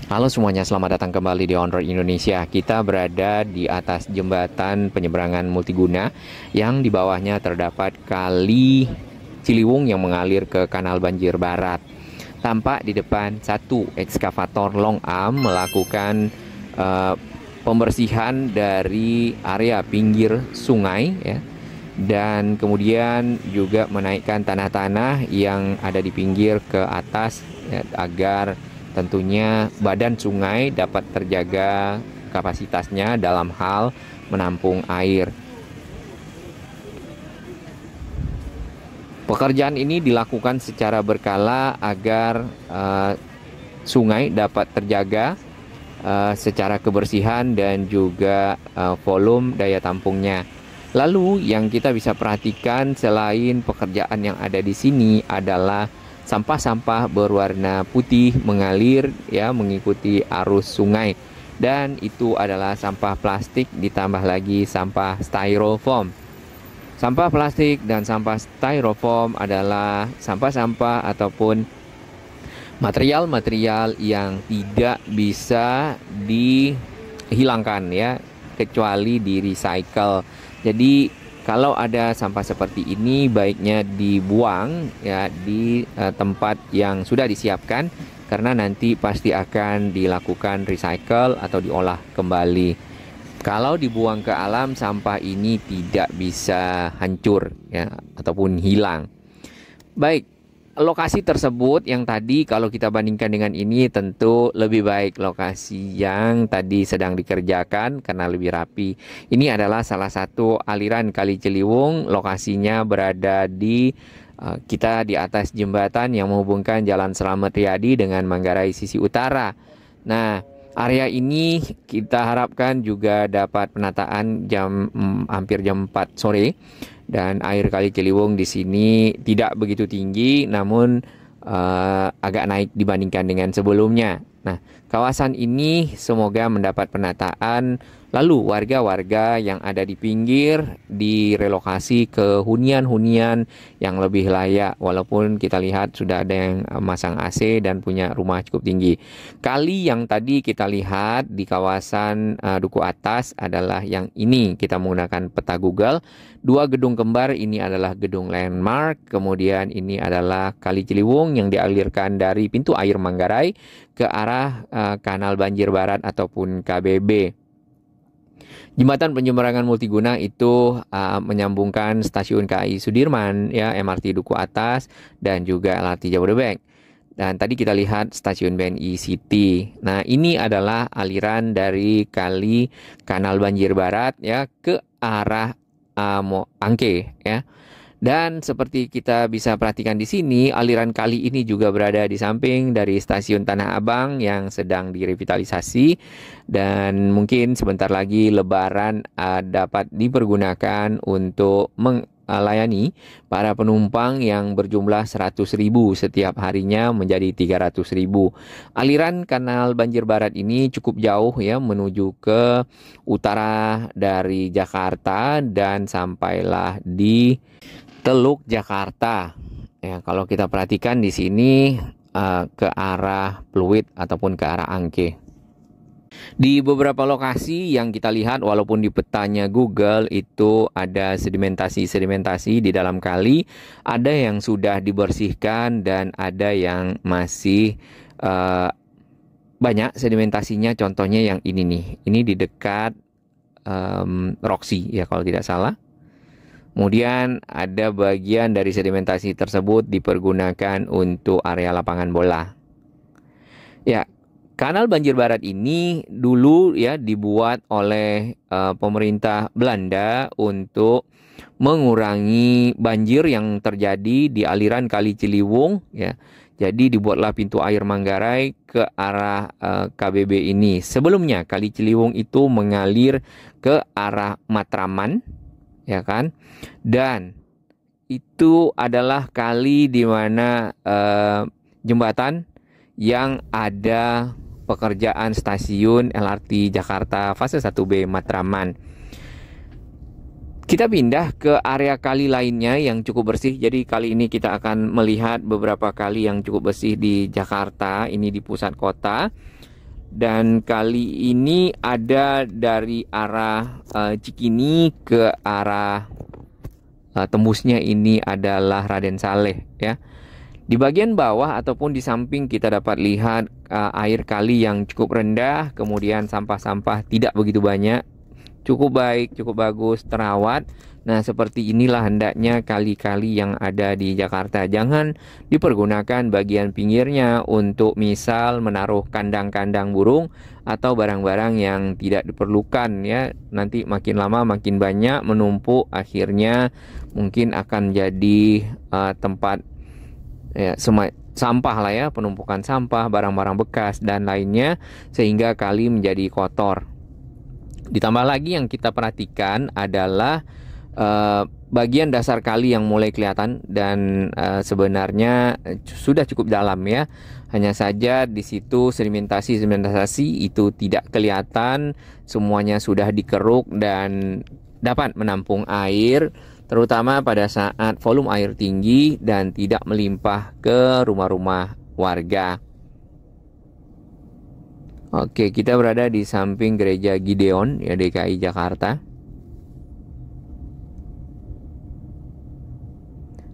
Halo semuanya, selamat datang kembali di On Road Indonesia. Kita berada di atas jembatan penyeberangan multiguna yang di bawahnya terdapat Kali Ciliwung yang mengalir ke Kanal Banjir Barat. Tampak di depan satu ekskavator long arm melakukan pembersihan dari area pinggir sungai ya. Dan kemudian juga menaikkan tanah-tanah yang ada di pinggir ke atas ya, agar tentunya badan sungai dapat terjaga kapasitasnya dalam hal menampung air. Pekerjaan ini dilakukan secara berkala agar sungai dapat terjaga secara kebersihan dan juga volume daya tampungnya. Lalu yang kita bisa perhatikan selain pekerjaan yang ada di sini adalah sampah-sampah berwarna putih mengalir ya mengikuti arus sungai, dan itu adalah sampah plastik ditambah lagi sampah styrofoam. Sampah plastik dan sampah styrofoam adalah sampah-sampah ataupun material-material yang tidak bisa dihilangkan ya, kecuali di recycle. Jadi kalau ada sampah seperti ini baiknya dibuang ya di tempat yang sudah disiapkan, karena nanti pasti akan dilakukan recycle atau diolah kembali. Kalau dibuang ke alam, sampah ini tidak bisa hancur ya ataupun hilang. Baik, lokasi tersebut yang tadi kalau kita bandingkan dengan ini tentu lebih baik lokasi yang tadi sedang dikerjakan karena lebih rapi. Ini adalah salah satu aliran Kali Ciliwung, lokasinya berada di kita di atas jembatan yang menghubungkan Jalan Slamet Riyadi dengan Manggarai sisi utara. Nah, area ini kita harapkan juga dapat penataan hampir jam 4 sore. Dan air Kali Ciliwung di sini tidak begitu tinggi, namun agak naik dibandingkan dengan sebelumnya. Nah, kawasan ini semoga mendapat penataan, lalu warga-warga yang ada di pinggir direlokasi ke hunian-hunian yang lebih layak. Walaupun kita lihat sudah ada yang masang AC dan punya rumah cukup tinggi. Kali yang tadi kita lihat di kawasan Duku Atas adalah yang ini, kita menggunakan peta Google. Dua gedung kembar ini adalah gedung Landmark, kemudian ini adalah Kali Ciliwung yang dialirkan dari pintu air Manggarai ke arah Kanal Banjir Barat ataupun KBB. Jembatan penyeberangan multiguna itu menyambungkan stasiun KAI Sudirman ya, MRT Duku Atas dan juga LRT Jabodebek. Dan tadi kita lihat stasiun BNI City. Nah, ini adalah aliran dari Kali Kanal Banjir Barat ya ke arah Angke ya. Dan seperti kita bisa perhatikan di sini, aliran kali ini juga berada di samping dari stasiun Tanah Abang yang sedang direvitalisasi, dan mungkin sebentar lagi Lebaran dapat dipergunakan untuk melayani para penumpang yang berjumlah 100.000 setiap harinya menjadi 300.000. Aliran Kanal Banjir Barat ini cukup jauh ya menuju ke utara dari Jakarta dan sampailah di Teluk Jakarta. Ya, kalau kita perhatikan di sini ke arah Pluit ataupun ke arah Angke. Di beberapa lokasi yang kita lihat, walaupun di petanya Google itu ada sedimentasi di dalam kali, ada yang sudah dibersihkan dan ada yang masih banyak sedimentasinya. Contohnya yang ini nih, ini di dekat Roxy ya kalau tidak salah. Kemudian ada bagian dari sedimentasi tersebut dipergunakan untuk area lapangan bola. Ya, Kanal Banjir Barat ini dulu ya dibuat oleh pemerintah Belanda untuk mengurangi banjir yang terjadi di aliran Kali Ciliwung ya. Jadi dibuatlah pintu air Manggarai ke arah KBB ini. Sebelumnya Kali Ciliwung itu mengalir ke arah Matraman ya kan, dan itu adalah kali di mana jembatan yang ada pekerjaan stasiun LRT Jakarta fase 1B Matraman. Kita pindah ke area kali lainnya yang cukup bersih. Jadi kali ini kita akan melihat beberapa kali yang cukup bersih di Jakarta, ini di pusat kota. Dan kali ini ada dari arah Cikini ke arah tembusnya ini adalah Raden Saleh ya. Di bagian bawah ataupun di samping kita dapat lihat air kali yang cukup rendah, kemudian sampah-sampah tidak begitu banyak, cukup baik, cukup bagus, terawat. Nah, seperti inilah hendaknya kali-kali yang ada di Jakarta. Jangan dipergunakan bagian pinggirnya untuk misal menaruh kandang-kandang burung atau barang-barang yang tidak diperlukan ya. Nanti makin lama makin banyak menumpuk, akhirnya mungkin akan jadi tempat ya, sampah lah ya, penumpukan sampah, barang-barang bekas dan lainnya, sehingga kali menjadi kotor. Ditambah lagi yang kita perhatikan adalah bagian dasar kali yang mulai kelihatan dan sebenarnya sudah cukup dalam ya. Hanya saja di situ sedimentasi itu tidak kelihatan, semuanya sudah dikeruk dan dapat menampung air, terutama pada saat volume air tinggi dan tidak melimpah ke rumah-rumah warga. Oke, kita berada di samping gereja Gideon ya, DKI Jakarta.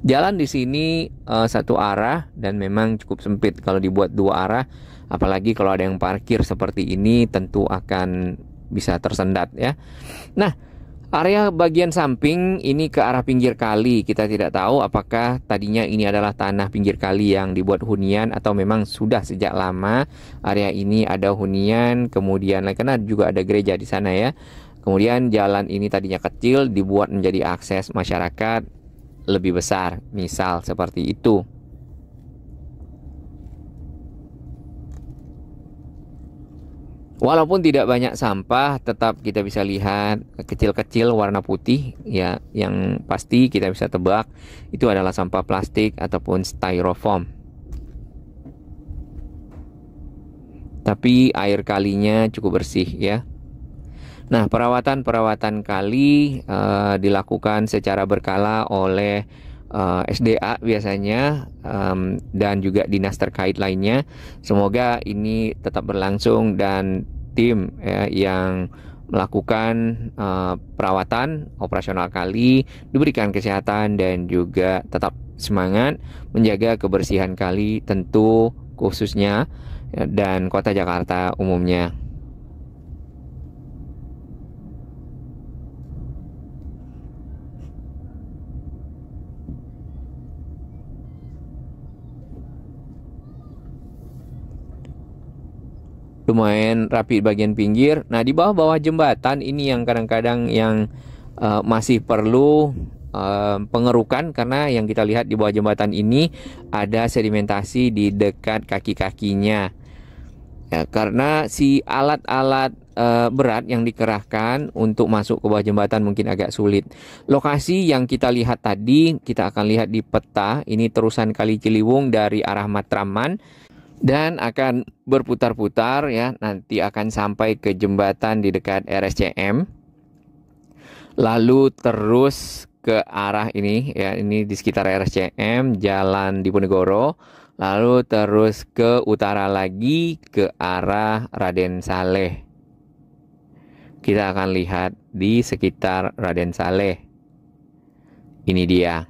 Jalan di sini satu arah dan memang cukup sempit. Kalau dibuat dua arah, apalagi kalau ada yang parkir seperti ini, tentu akan bisa tersendat ya. Nah, area bagian samping ini ke arah pinggir kali. Kita tidak tahu apakah tadinya ini adalah tanah pinggir kali yang dibuat hunian atau memang sudah sejak lama area ini ada hunian. Kemudian karena juga ada gereja di sana ya. Kemudian jalan ini tadinya kecil dibuat menjadi akses masyarakat lebih besar, misal seperti itu. Walaupun tidak banyak sampah, tetap kita bisa lihat kecil-kecil warna putih ya, yang pasti kita bisa tebak itu adalah sampah plastik ataupun styrofoam. Tapi air kalinya cukup bersih ya. Nah, perawatan kali dilakukan secara berkala oleh SDA biasanya dan juga dinas terkait lainnya. Semoga ini tetap berlangsung dan tim yang melakukan perawatan operasional kali diberikan kesehatan dan juga tetap semangat menjaga kebersihan kali, tentu khususnya dan kota Jakarta umumnya. Lumayan rapi bagian pinggir. Nah, di bawah-bawah jembatan ini yang kadang-kadang yang masih perlu pengerukan, karena yang kita lihat di bawah jembatan ini ada sedimentasi di dekat kaki-kakinya. Ya, karena si alat-alat berat yang dikerahkan untuk masuk ke bawah jembatan mungkin agak sulit. Lokasi yang kita lihat tadi, kita akan lihat di peta, ini terusan Kali Ciliwung dari arah Matraman dan akan berputar-putar ya, nanti akan sampai ke jembatan di dekat RSCM, lalu terus ke arah ini ya, ini di sekitar RSCM, Jalan Diponegoro, lalu terus ke utara lagi ke arah Raden Saleh. Kita akan lihat di sekitar Raden Saleh. Ini dia.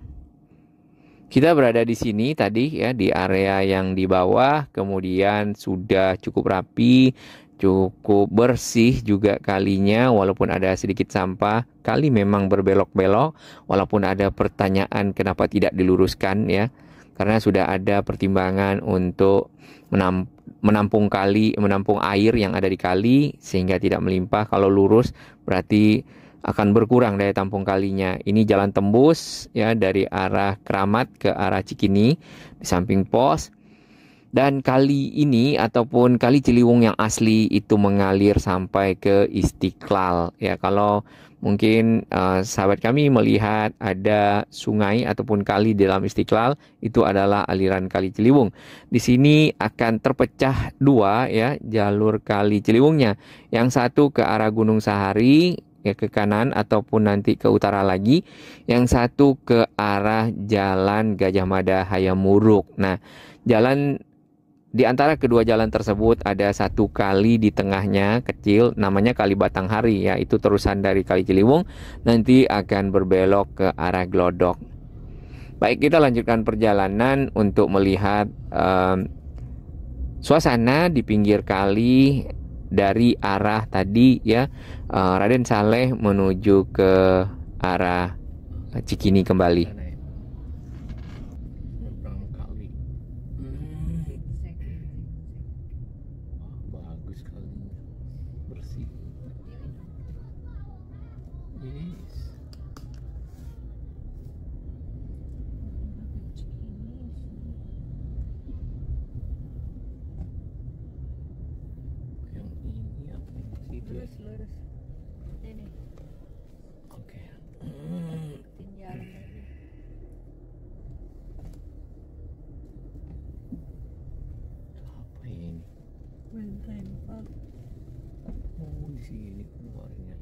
Kita berada di sini tadi ya, di area yang di bawah, kemudian sudah cukup rapi, cukup bersih juga kalinya, walaupun ada sedikit sampah. Kali memang berbelok-belok, walaupun ada pertanyaan kenapa tidak diluruskan ya, karena sudah ada pertimbangan untuk menampung air yang ada di kali sehingga tidak melimpah. Kalau lurus berarti akan berkurang daya tampung kalinya. Ini jalan tembus ya, dari arah Keramat ke arah Cikini di samping pos. Dan kali ini ataupun Kali Ciliwung yang asli itu mengalir sampai ke Istiqlal ya. Kalau mungkin sahabat kami melihat ada sungai ataupun kali di dalam Istiqlal, itu adalah aliran Kali Ciliwung. Di sini akan terpecah dua ya jalur Kali Ciliwungnya. Yang satu ke arah Gunung Sahari ya, ke kanan ataupun nanti ke utara lagi. Yang satu ke arah Jalan Gajah Mada Hayam Muruk. Nah, jalan Di antara kedua jalan tersebut ada satu kali di tengahnya kecil, namanya Kali Batanghari ya. Itu terusan dari Kali Ciliwung, nanti akan berbelok ke arah Glodok. Baik, kita lanjutkan perjalanan untuk melihat suasana di pinggir kali dari arah tadi ya, Raden Saleh menuju ke arah Cikini kembali. Bagus sekali, bersih. Yang ini apa itu? Lurus. Ini. Oke. Jalan lagi. Apa ini? Benteng Pak. Oh, di sini keluarnya.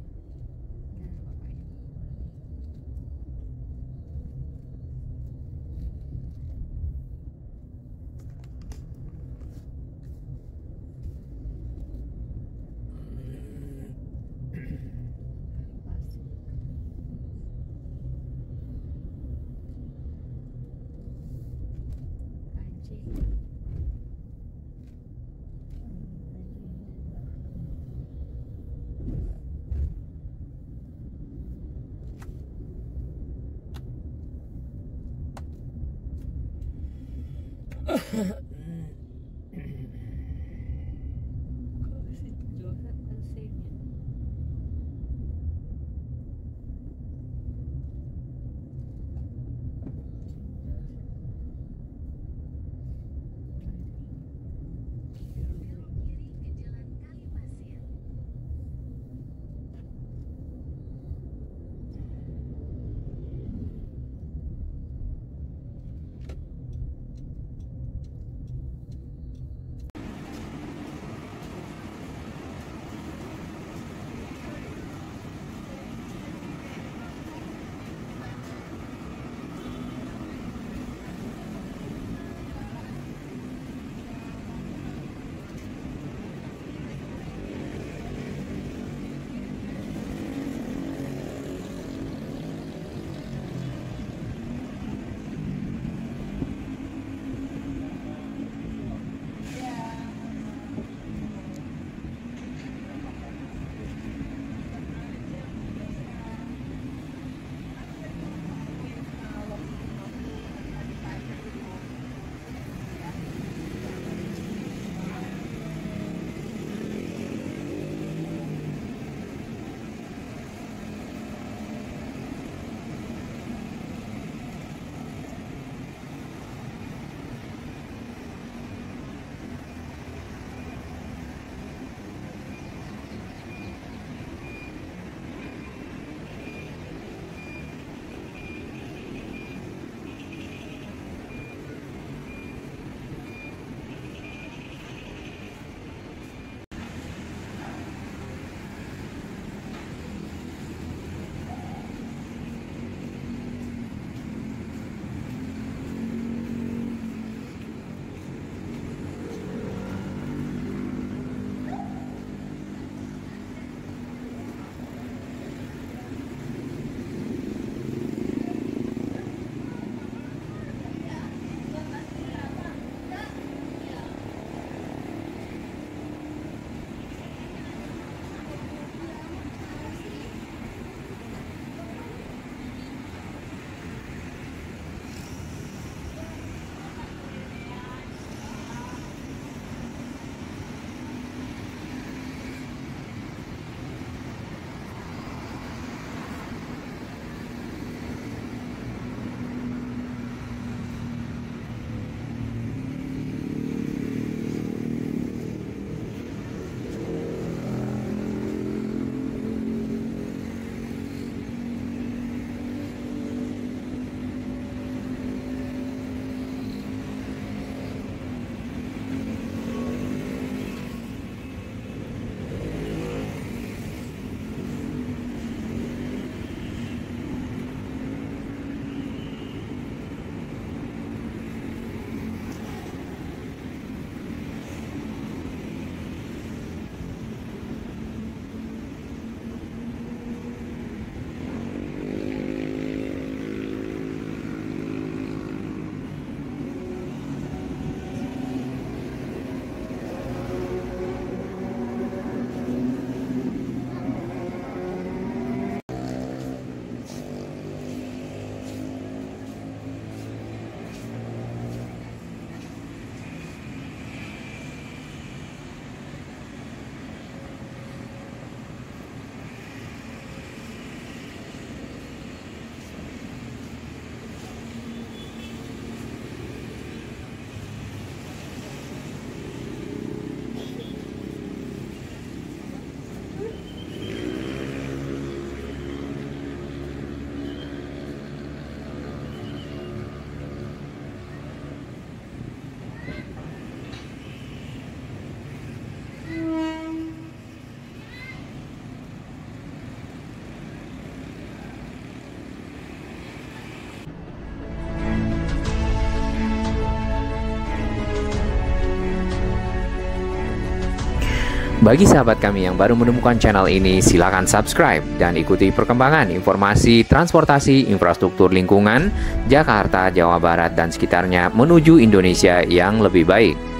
Bagi sahabat kami yang baru menemukan channel ini, silakan subscribe dan ikuti perkembangan informasi transportasi infrastruktur lingkungan Jakarta, Jawa Barat, dan sekitarnya menuju Indonesia yang lebih baik.